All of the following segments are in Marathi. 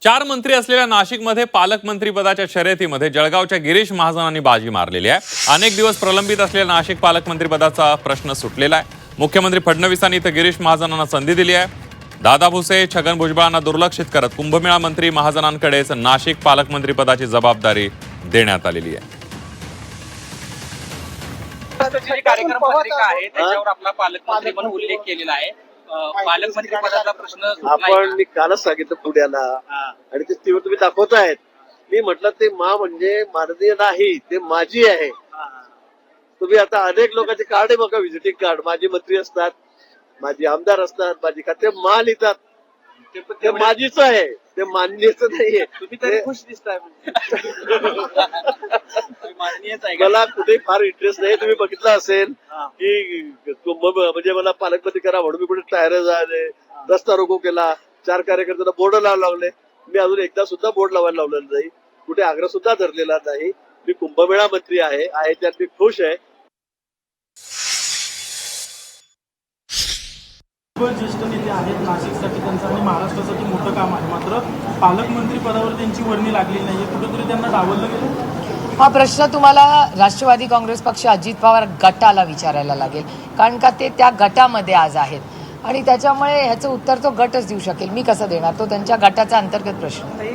4 मंत्री असलेल्या नाशिकमध्ये पालकमंत्रीपदाच्या शर्यतीमध्ये जळगावच्या गिरीश महाजनांनी बाजी मारलेली आहे। अनेक दिवस प्रलंबित असलेल्या नाशिक पालकमंत्रीपदाचा प्रश्न सुटलेला आहे। मुख्यमंत्री फडणवीसांनी इथं गिरीश महाजनांना संधी दिली आहे। दादा भुसे, छगन भुजबळांना दुर्लक्षित करत कुंभमेळा मंत्री महाजनांकडेच नाशिक पालकमंत्रीपदाची जबाबदारी देण्यात आलेली आहे। कार्यक्रम पत्रिका आहे त्याच्यावर आपला पालकमंत्री म्हणून उल्लेख केलेला आहे। पालकमंत्री पदाचा प्रश्न आपण मी कालच सांगितलं पुण्याला आणि ते तुम्ही दाखवतायत। मी म्हटलं ते मा म्हणजे माननीय नाही, ते माझी आहे। तुम्ही आता अनेक लोकांचे कार्ड आहे बघा, व्हिजिटिंग कार्ड, माझे मंत्री असतात, माझे आमदार असतात, माझे खाते मा लिहितात, ते माझीच आहे, ते मान्यच नाहीये। तुम्ही तरी खुश दिसताय मला कुठे फार इंटरेस्ट नाही। तुम्ही बघितलं असेल की म्हणजे मला पालकमंत्री करा म्हणून मी कुठे टायर झाले, रस्ता रोको केला, 4 कार्यकर्त्यांना बोर्ड लावायला लावले। मी अजून एकदा सुद्धा बोर्ड लावायला लावलेला नाही, कुठे आग्रह सुद्धा धरलेला नाही। मी कुंभमेळा मंत्री आहे त्यात मी खुश आहे। ज्येष्ठ नेते आहेत नाशिकसाठी, त्यांचं आणि महाराष्ट्रासाठी मोठं काम आहे, मात्र पालकमंत्री पदावर त्यांची वर्णी लागली नाहीये, कुठेतरी त्यांना डावललं गेलं। हा प्रश्न तुम्हाला राष्ट्रवादी काँग्रेस पक्ष अजित पवार गटाला विचारायला लागेल, कारण का ते त्या गटामध्ये आज आहेत आणि त्याच्यामुळे ह्याचं उत्तर तो गटच देऊ शकेल, मी कसं देणार, तो त्यांच्या गटाचा अंतर्गत प्रश्न।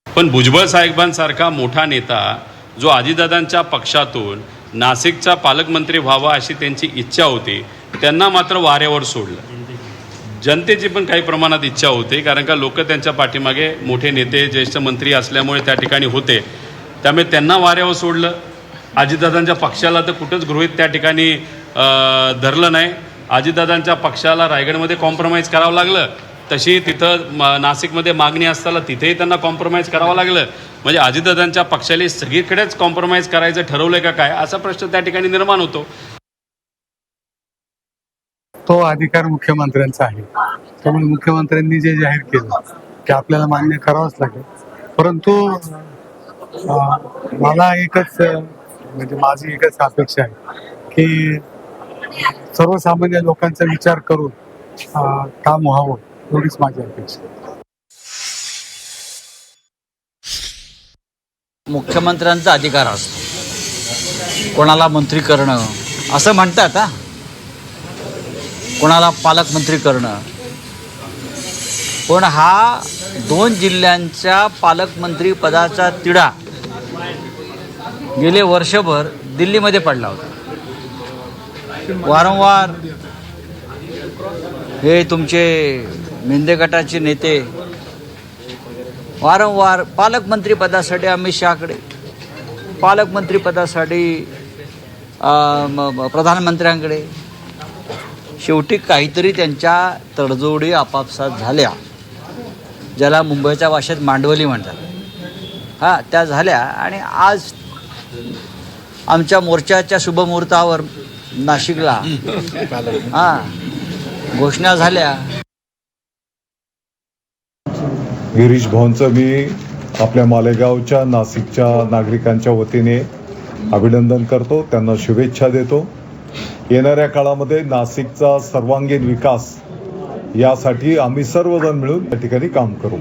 पण भुजबळ साहेबांसारखा मोठा नेता जो अजितदादांच्या पक्षातून नाशिकचा पालकमंत्री व्हावा अशी त्यांची इच्छा होती, त्यांना मात्र वाऱ्यावर सोडलं। जनतेची पण काही प्रमाणात इच्छा होती, कारण का लोक त्यांच्या पाठीमागे मोठे नेते ज्येष्ठ मंत्री असल्यामुळे त्या ठिकाणी होते, त्यामुळे त्यांना वाऱ्यावर सोडलं। अजितदादांच्या पक्षाला तर कुठंच गृहीत त्या ठिकाणी धरलं नाही। अजितदादांच्या पक्षाला रायगडमध्ये कॉम्प्रोमाइज करावं लागलं, तशी तिथं नाशिकमध्ये मागणी असताना तिथेही त्यांना कॉम्प्रोमाइज करावं लागलं। म्हणजे अजितदादांच्या पक्षाला सगळीकडेच कॉम्प्रोमाइज करायचं ठरवलंय का काय, असा प्रश्न त्या ठिकाणी निर्माण होतो। तो अधिकार मुख्यमंत्र्यांचा आहे, त्यामुळे मुख्यमंत्र्यांनी जे जाहीर केलं की आपल्याला मान्य करावंच लागेल। परंतु मला एकच म्हणजे माझी एकच अपेक्षा आहे की सर्वसामान्य लोकांचा विचार करून काम व्हावं, एवढीच माझी अपेक्षा आहे। मुख्यमंत्र्यांचा अधिकार असतो कोणाला मंत्री करणं असं म्हणतात, कोणाला पालकमंत्री करणं, पण हा 2 जिल्ह्यांच्या पालकमंत्री पदाचा तिढा गेले वर्षभर दिल्लीमध्ये पडला होता। वारंवार हे तुमचे मेंदे गटाचे नेते वारंवार पालकमंत्री पदासाठी अमित शहाकडे, पालकमंत्री पदासाठी प्रधानमंत्र्यांकडे, शेवटी काहीतरी त्यांच्या तडजोडी आपापसात झाल्या, ज्याला मुंबईच्या भाषेत मांडवली म्हणतात, त्या झाल्या। आणि आज आमच्या मोर्चाच्या शुभमुहूर्तावर नाशिकला घोषणा झाल्या। गिरीश भाऊंचं मी आपल्या मालेगावच्या नाशिकच्या नागरिकांच्या वतीने अभिनंदन करतो, त्यांना शुभेच्छा देतो। येणाऱ्या काळामध्ये नाशिकचा सर्वांगीण विकास यासाठी आम्ही सर्वजण मिळून त्या ठिकाणी काम करू।